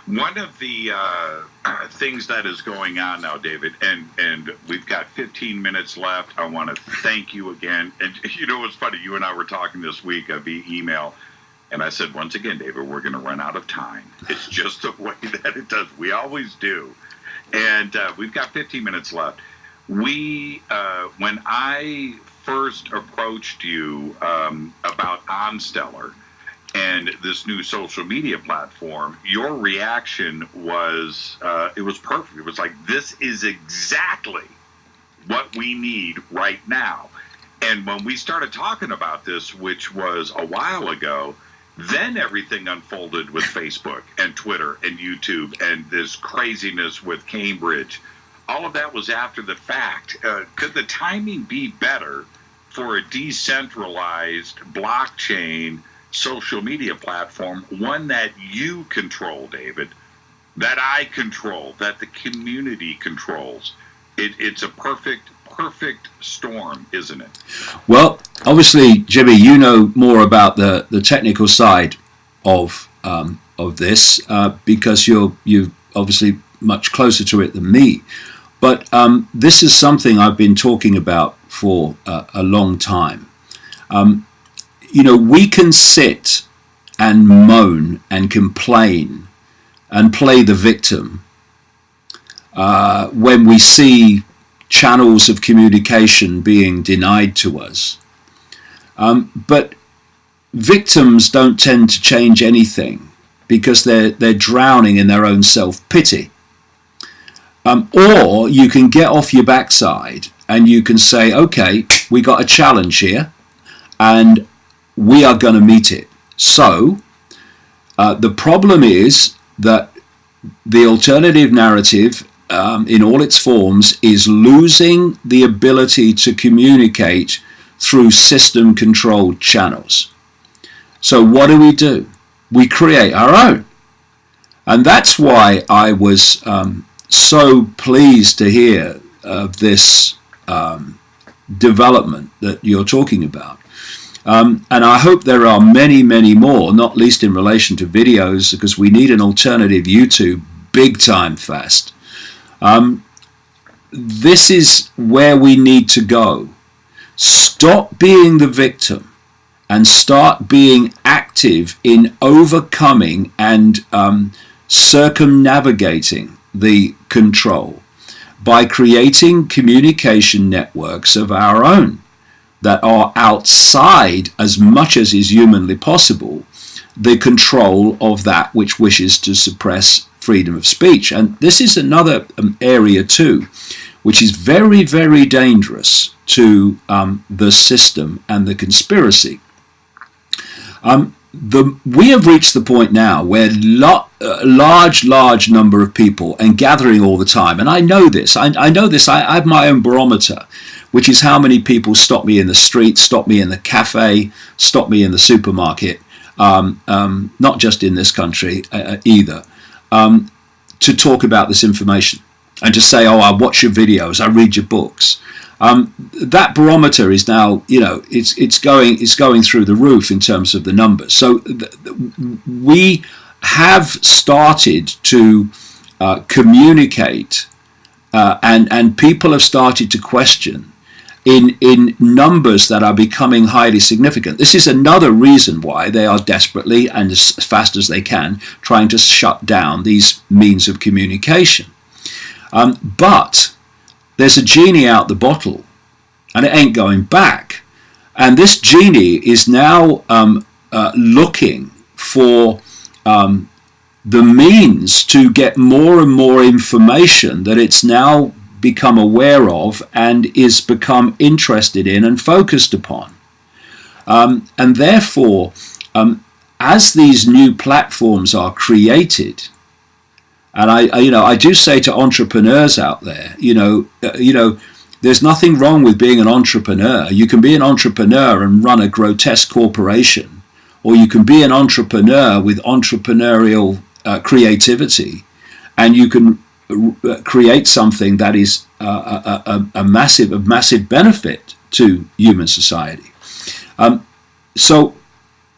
One of the things that is going on now, David, and we've got 15 minutes left. I want to thank you again. And you know what's funny? You and I were talking this week via email, and I said, once again, David, we're going to run out of time. It's just the way that it does. We always do. And we've got 15 minutes left. When I first approached you about OnStellar and this new social media platform, your reaction was, it was perfect. It was like, this is exactly what we need right now. And when we started talking about this, which was a while ago, then everything unfolded with Facebook and Twitter and YouTube and this craziness with Cambridge. All of that was after the fact. Could the timing be better for a decentralized blockchain social media platform, one that you control, David, that I control, that the community controls? It's a perfect storm, isn't it? Well, obviously, Jimmy, you know more about the technical side of this because you're obviously much closer to it than me. But this is something I've been talking about for a long time. You know, we can sit and moan and complain and play the victim when we see channels of communication being denied to us. But victims don't tend to change anything because they're drowning in their own self-pity. Or you can get off your backside and you can say, okay, we got a challenge here and we are going to meet it. So the problem is that the alternative narrative in all its forms is losing the ability to communicate through system-controlled channels. So what do? We create our own. And that's why I was so pleased to hear of this development that you're talking about. And I hope there are many, many more, not least in relation to videos, because we need an alternative YouTube big time fast. This is where we need to go. Stop being the victim and start being active in overcoming and circumnavigating the control by creating communication networks of our own that are outside, as much as is humanly possible, the control of that which wishes to suppress freedom of speech. And this is another area too, which is very, very dangerous to the system and the conspiracy. We have reached the point now where large number of people, and gathering all the time, and I know this, I know this, I have my own barometer, which is how many people stop me in the street, stop me in the cafe, stop me in the supermarket, not just in this country either, to talk about this information and to say, oh, I watch your videos, I read your books. That barometer is now, you know, it's going through the roof in terms of the numbers. So we have started to communicate, and people have started to question in numbers that are becoming highly significant. This is another reason why they are desperately and as fast as they can trying to shut down these means of communication. But there's a genie out the bottle, and it ain't going back. And this genie is now looking for the means to get more and more information that it's now become aware of and is become interested in and focused upon. And therefore, as these new platforms are created, and I do say to entrepreneurs out there, there's nothing wrong with being an entrepreneur. You can be an entrepreneur and run a grotesque corporation, or you can be an entrepreneur with entrepreneurial creativity, and you can create something that is a massive benefit to human society. So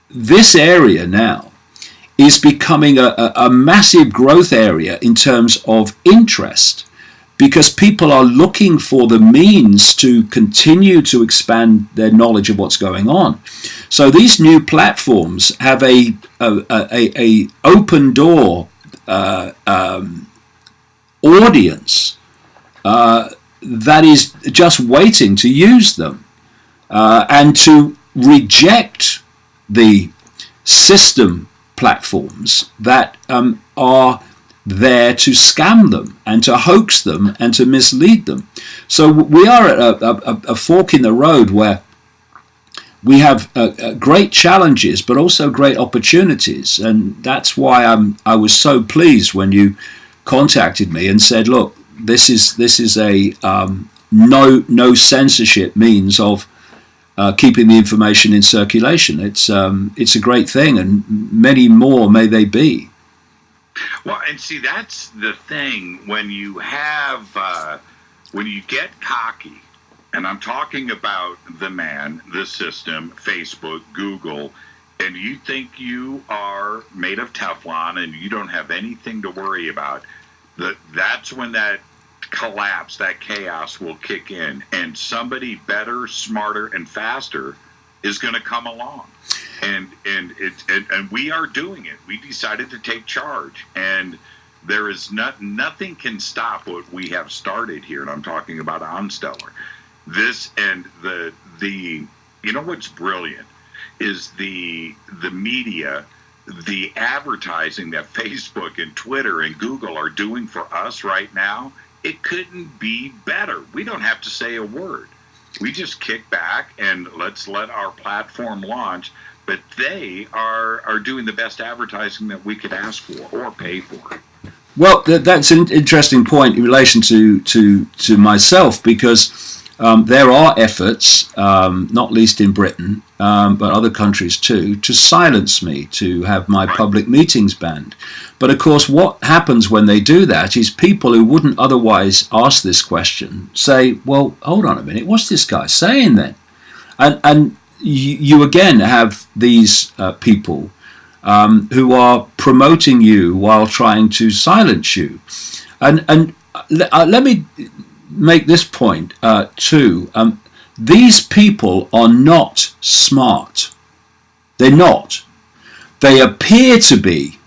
this area now is becoming a massive growth area in terms of interest, because people are looking for the means to continue to expand their knowledge of what's going on. So these new platforms have a open door audience that is just waiting to use them and to reject the system platforms that are there to scam them and to hoax them and to mislead them. So we are at a fork in the road where we have great challenges but also great opportunities, and that's why I was so pleased when you contacted me and said, look, this is a no censorship means of keeping the information in circulation. It's a great thing, and many more may they be. Well, and see, that's the thing when you have when you get cocky, and I'm talking about the man, the system, Facebook, Google, and you think you are made of Teflon and you don't have anything to worry about, that's when that collapse, that chaos will kick in, and somebody better, smarter, and faster is going to come along. And we are doing it. We decided to take charge, and there is nothing can stop what we have started here. And I'm talking about OnStellar. This and the you know what's brilliant is the media, the advertising that Facebook and Twitter and Google are doing for us right now. It couldn't be better. We don't have to say a word. We just kick back and let's let our platform launch. But they are doing the best advertising that we could ask for or pay for. Well, that's an interesting point in relation to myself, because there are efforts, not least in Britain, but other countries too, to silence me, to have my public meetings banned. But of course, what happens when they do that is people who wouldn't otherwise ask this question say, well, hold on a minute, what's this guy saying then? And you again have these people who are promoting you while trying to silence you. And let me make this point too. These people are not smart. They're not. They appear to be,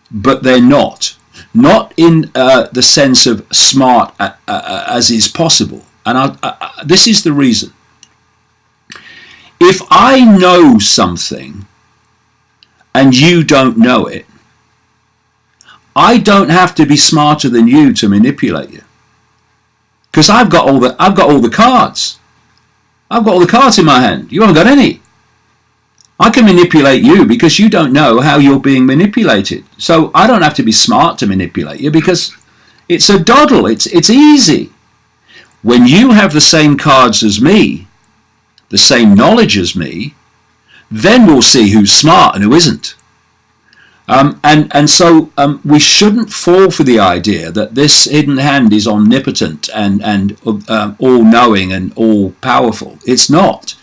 but they're not. Not in the sense of smart as is possible. And this is the reason. If I know something and you don't know it, I don't have to be smarter than you to manipulate you, because I've got all the cards. I've got all the cards in my hand. You haven't got any. I can manipulate you because you don't know how you're being manipulated. So I don't have to be smart to manipulate you, because it's a doddle. It's easy. When you have the same cards as me, the same knowledge as me, then we'll see who's smart and who isn't. So we shouldn't fall for the idea that this hidden hand is omnipotent and all-knowing and all-powerful. It's not.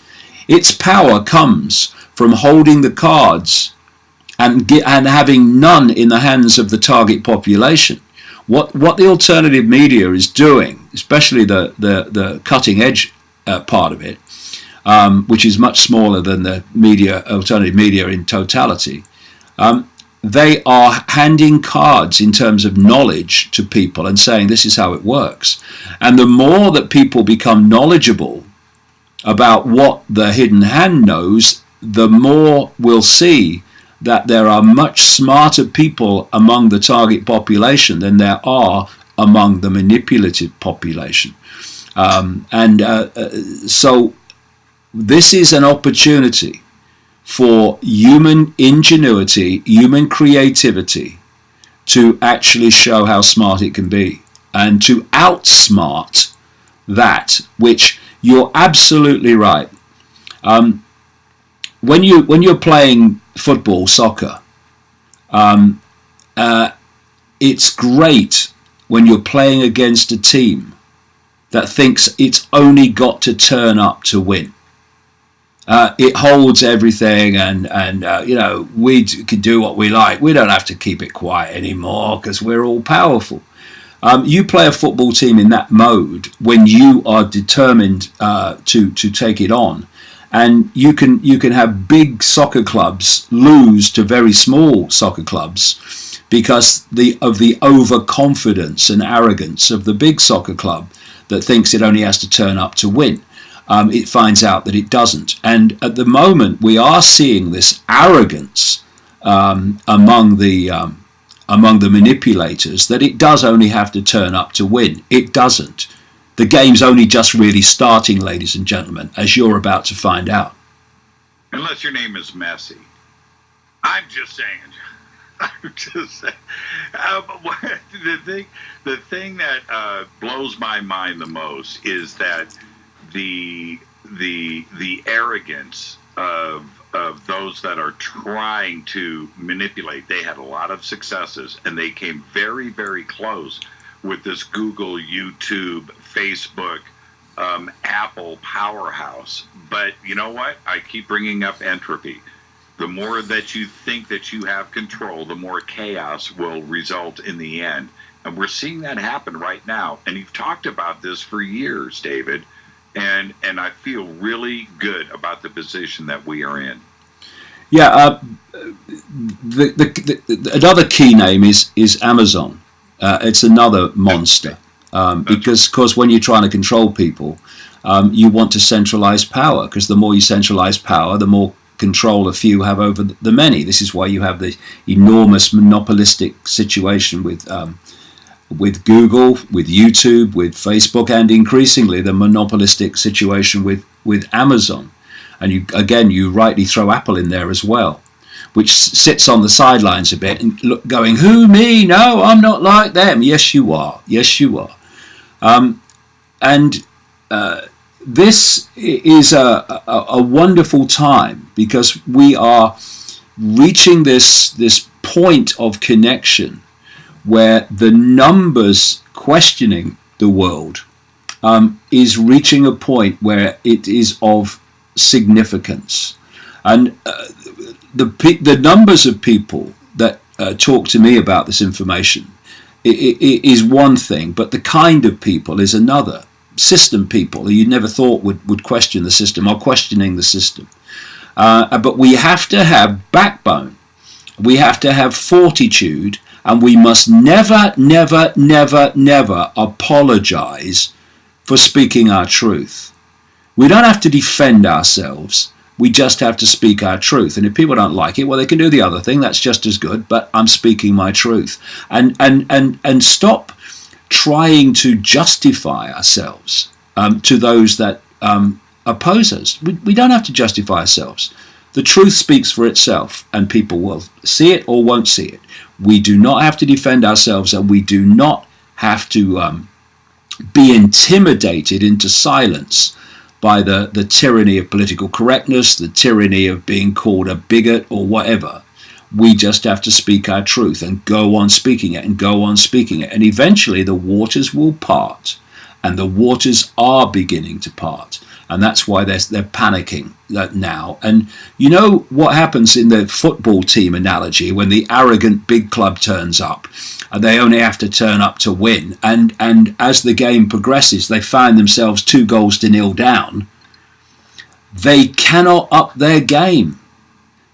Its power comes from holding the cards and having none in the hands of the target population. What the alternative media is doing, especially the cutting-edge part of it, which is much smaller than the alternative media in totality, they are handing cards in terms of knowledge to people and saying this is how it works. And the more that people become knowledgeable about what the hidden hand knows, the more we'll see that there are much smarter people among the target population than there are among the manipulative population. So this is an opportunity for human ingenuity, human creativity, to actually show how smart it can be and to outsmart that which you're absolutely right. When you're playing football, soccer, it's great when you're playing against a team that thinks it's only got to turn up to win. It holds everything, and you know, we can do what we like. We don't have to keep it quiet anymore because we're all powerful. You play a football team in that mode when you are determined to take it on, and you can have big soccer clubs lose to very small soccer clubs because of the overconfidence and arrogance of the big soccer club that thinks it only has to turn up to win. It finds out that it doesn't. And at the moment, we are seeing this arrogance among the manipulators that it does only have to turn up to win. It doesn't. The game's only just really starting, ladies and gentlemen, as you're about to find out. Unless your name is Messi. I'm just saying. I'm just saying. The thing that blows my mind the most is that the arrogance of those that are trying to manipulate. They had a lot of successes, and they came very, very close with this Google, YouTube, Facebook, Apple powerhouse. But you know what? I keep bringing up entropy. The more that you think that you have control, the more chaos will result in the end. And we're seeing that happen right now. And you've talked about this for years, David. And I feel really good about the position that we are in. Yeah, another key name is Amazon. It's another monster because when you're trying to control people, you want to centralize power, because the more you centralize power, the more control a few have over the many. This is why you have the enormous monopolistic situation with Google, with YouTube, with Facebook, and increasingly the monopolistic situation with Amazon. And you rightly throw Apple in there as well, which sits on the sidelines a bit and going, who, me? No, I'm not like them. Yes, you are. Yes, you are. This is a wonderful time, because we are reaching this point of connection where the numbers questioning the world is reaching a point where it is of significance. And the numbers of people that talk to me about this information is one thing, but the kind of people is another. System people who you never thought would question the system are questioning the system. But we have to have backbone. We have to have fortitude, and we must never, never, never, never apologize for speaking our truth. We don't have to defend ourselves. We just have to speak our truth. And if people don't like it, well, they can do the other thing. That's just as good. But I'm speaking my truth. And stop trying to justify ourselves to those that oppose us. We don't have to justify ourselves. The truth speaks for itself, and people will see it or won't see it. We do not have to defend ourselves, and we do not have to be intimidated into silence by the tyranny of political correctness, the tyranny of being called a bigot or whatever. We just have to speak our truth and go on speaking it and go on speaking it. And eventually the waters will part, and the waters are beginning to part. And that's why they're panicking now. And you know what happens in the football team analogy when the arrogant big club turns up, and they only have to turn up to win. And as the game progresses, they find themselves 2-0 down. They cannot up their game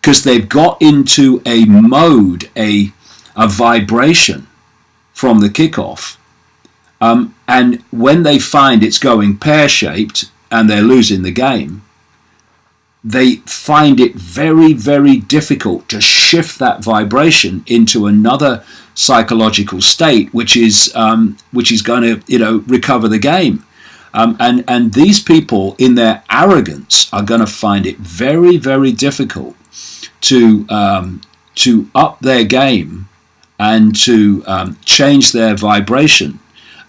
because they've got into a mode, a vibration from the kickoff. And when they find it's going pear-shaped and they're losing the game, they find it very, very difficult to shift that vibration into another psychological state, which is going to, recover the game. And these people, in their arrogance, are going to find it very, very difficult to up their game and to change their vibration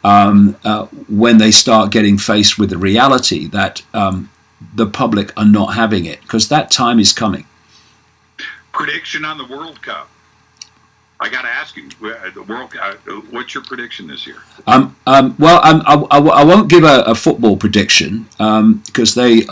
when they start getting faced with the reality that the public are not having it, because that time is coming. Prediction on the World Cup. I got to ask you, the World. What's your prediction this year? Well, I won't give a football prediction because they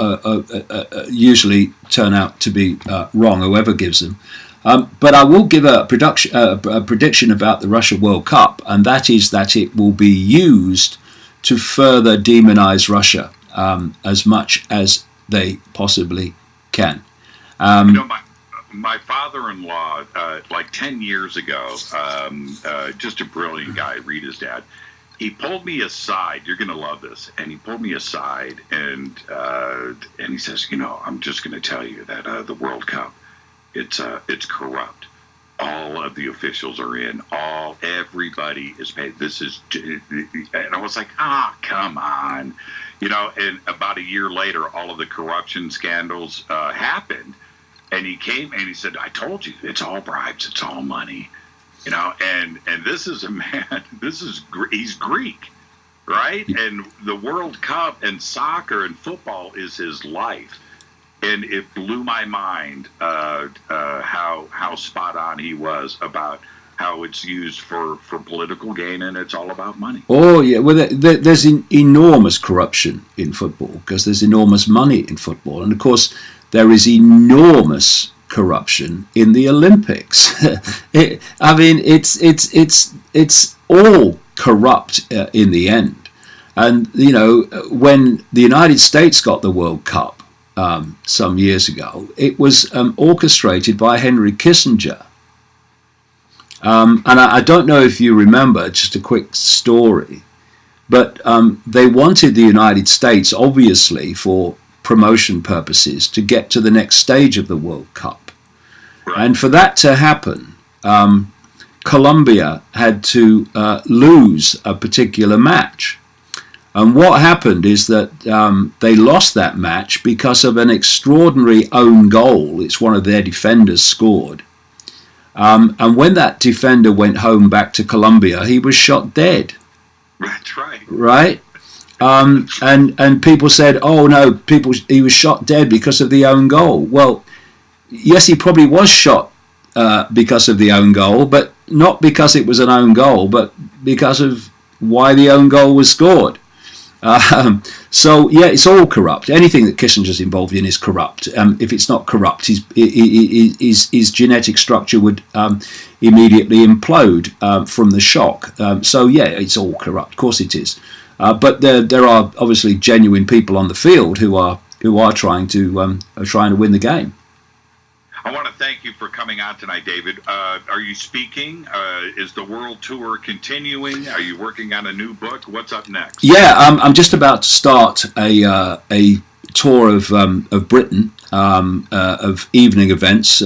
usually turn out to be wrong, whoever gives them. But I will give a prediction about the Russia World Cup, and that is that it will be used to further demonize Russia as much as they possibly can. My father-in-law, like 10 years ago, just a brilliant guy, Rita's dad, he pulled me aside. You're going to love this. And he pulled me aside and he says, I'm just going to tell you that the World Cup, it's corrupt. All of the officials are in. Everybody is paid. This is, and I was like, come on. And about a year later, all of the corruption scandals happened. And he came and he said, I told you, it's all bribes, it's all money, and this is a man, he's Greek, right? And the World Cup and soccer and football is his life. And it blew my mind how spot on he was about how it's used for political gain, and it's all about money. Oh, yeah. Well, there's enormous corruption in football because there's enormous money in football. And, of course, there is enormous corruption in the Olympics. It's all corrupt in the end. And, when the United States got the World Cup some years ago, it was orchestrated by Henry Kissinger. And I don't know if you remember, just a quick story, but they wanted the United States, obviously, for promotion purposes, to get to the next stage of the World Cup. Right. And for that to happen, Colombia had to lose a particular match. And what happened is that they lost that match because of an extraordinary own goal. It's one of their defenders scored. And when that defender went home back to Colombia, he was shot dead. That's right. Right? And people said, oh no, he was shot dead because of the own goal. Well, yes, he probably was shot because of the own goal, but not because it was an own goal, but because of why the own goal was scored. So yeah, it's all corrupt. Anything that Kissinger's involved in is corrupt. If it's not corrupt, his genetic structure would immediately implode from the shock. So yeah, it's all corrupt. Of course it is. But there are obviously genuine people on the field who are trying to win the game. I want to thank you for coming on tonight, David. Are you speaking? Is the world tour continuing? Are you working on a new book? What's up next? Yeah, I'm just about to start a tour of Britain, of evening events.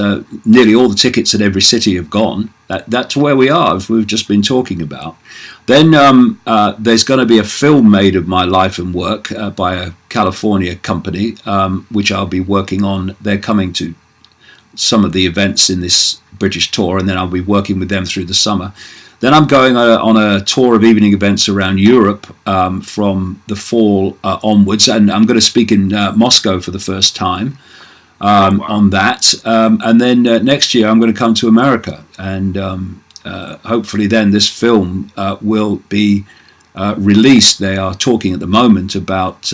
Nearly all the tickets at every city have gone. That's where we are, as we've just been talking about. Then there's going to be a film made of my life and work by a California company, which I'll be working on. They're coming to some of the events in this British tour, and then I'll be working with them through the summer. Then I'm going on a tour of evening events around Europe from the fall onwards, and I'm going to speak in Moscow for the first time on that. And then next year I'm going to come to America, and hopefully then this film will be released. They are talking at the moment about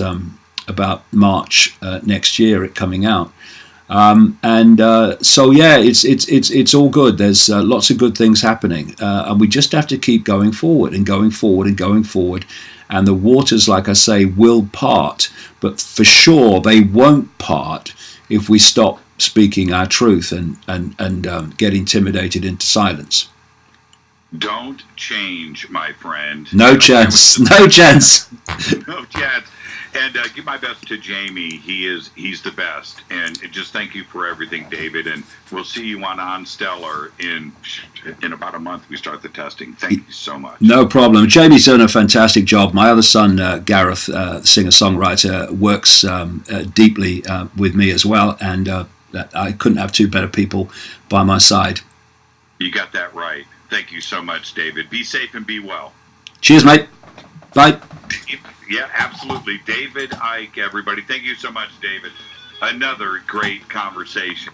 March next year it coming out. So yeah, it's all good. There's lots of good things happening, and we just have to keep going forward and going forward and going forward. And the waters, like I say, will part, but for sure they won't part if we stop speaking our truth and get intimidated into silence. Don't change, my friend. No chance. No chance. No chance. And give my best to Jamie. He's the best. And just thank you for everything, David. And we'll see you on Stellar in about a month. We start the testing. Thank you so much. No problem. Jamie's done a fantastic job. My other son, Gareth, singer-songwriter, works deeply with me as well. And I couldn't have two better people by my side. You got that right. Thank you so much, David. Be safe and be well. Cheers, mate. Bye. Yeah, absolutely. David Icke, everybody. Thank you so much, David. Another great conversation.